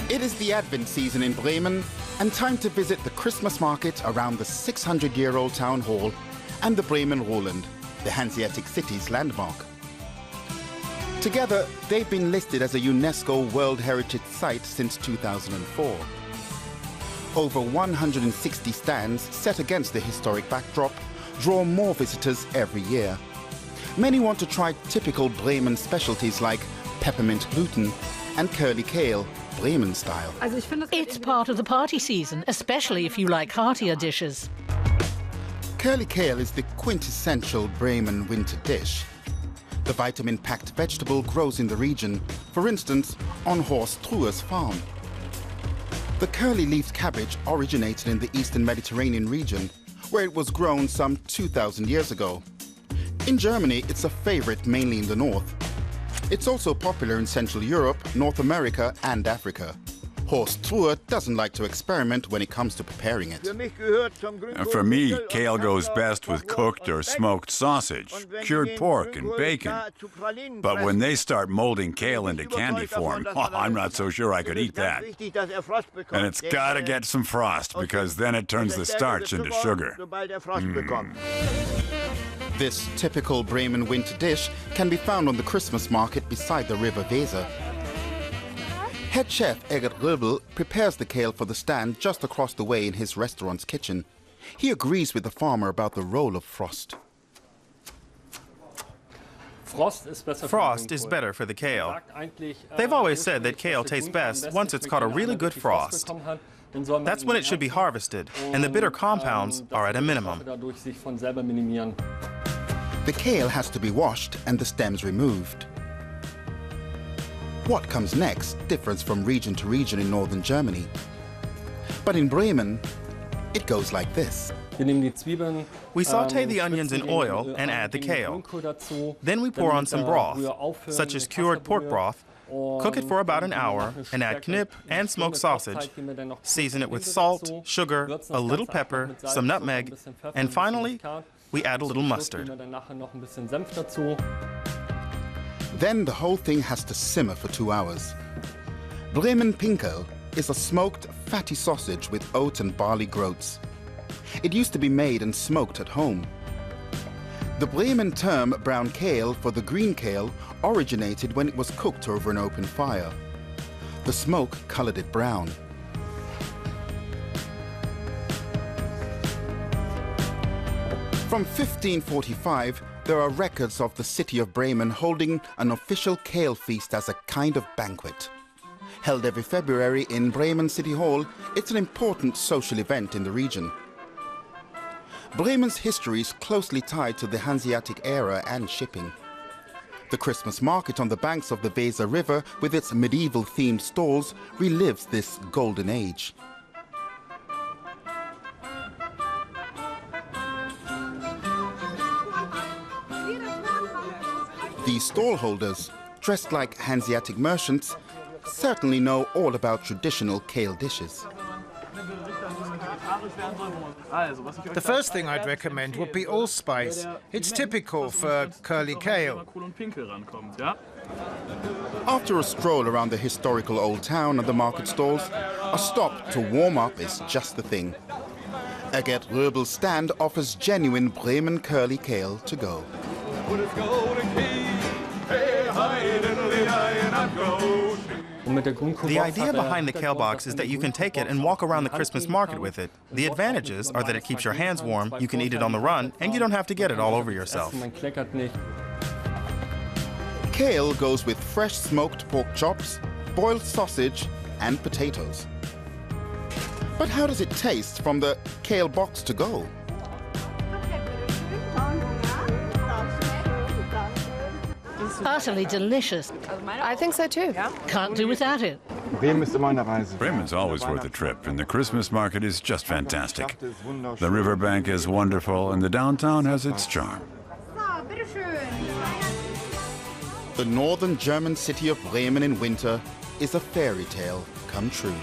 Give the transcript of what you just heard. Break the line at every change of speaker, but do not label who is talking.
It is the Advent season in Bremen and time to visit the Christmas market around the 600-year-old town hall and the Bremen Roland, the Hanseatic city's landmark. Together, they've been listed as a UNESCO World Heritage Site since 2004. Over 160 stands set against the historic backdrop draw more visitors every year. Many want to try typical Bremen specialties like peppermint gluten and curly kale, Bremen style.
It's part of the party season, especially if you like heartier dishes.
Curly kale is the quintessential Bremen winter dish. The vitamin-packed vegetable grows in the region, for instance, on Horst True's farm. The curly-leaved cabbage originated in the eastern Mediterranean region, where it was grown some 2,000 years ago. In Germany, it's a favorite mainly in the north. It's also popular in Central Europe, North America and Africa. Horst True doesn't like to experiment when it comes to preparing it.
For me, kale goes best with cooked or smoked sausage, cured pork and bacon. But when they start molding kale into candy form, I'm not so sure I could eat that. And it's gotta get some frost, because then it turns the starch into sugar.
This typical Bremen winter dish can be found on the Christmas market beside the river Weser. Head chef Egert Röbel prepares the kale for the stand just across the way in his restaurant's kitchen. He agrees with the farmer about the role of frost.
Frost is better for the kale. They've always said that kale tastes best once it's caught a really good frost. That's when it should be harvested, and the bitter compounds are at a minimum.
The kale has to be washed and the stems removed. What comes next differs from region to region in northern Germany. But in Bremen, it goes like this.
We saute the onions in oil and add the kale. Then we pour on some broth, such as cured pork broth, cook it for about an hour, and add knip and smoked sausage. Season it with salt, sugar, a little pepper, some nutmeg, and finally, we add a little mustard.
Then the whole thing has to simmer for 2 hours. Bremen Pinkel is a smoked, fatty sausage with oat and barley groats. It used to be made and smoked at home. The Bremen term brown kale for the green kale originated when it was cooked over an open fire. The smoke colored it brown. From 1545, there are records of the city of Bremen holding an official kale feast as a kind of banquet. Held every February in Bremen City Hall, it's an important social event in the region. Bremen's history is closely tied to the Hanseatic era and shipping. The Christmas market on the banks of the Weser River with its medieval-themed stalls relives this golden age. These stallholders, dressed like Hanseatic merchants, certainly know all about traditional kale dishes.
The first thing I'd recommend would be allspice. It's typical for curly kale.
After a stroll around the historical old town and the market stalls, a stop to warm up is just the thing. Egert Röbel's stand offers genuine Bremen curly kale to go.
The idea behind the kale box is that you can take it and walk around the Christmas market with it. The advantages are that it keeps your hands warm, you can eat it on the run, and you don't have to get it all over yourself.
Kale goes with fresh smoked pork chops, boiled sausage, and potatoes. But how does it taste from the kale box to go?
Utterly delicious.
I think so too.
Can't do without it.
Bremen's always worth a trip, and the Christmas market is just fantastic. The riverbank is wonderful, and the downtown has its charm.
The northern German city of Bremen in winter is a fairy tale come true.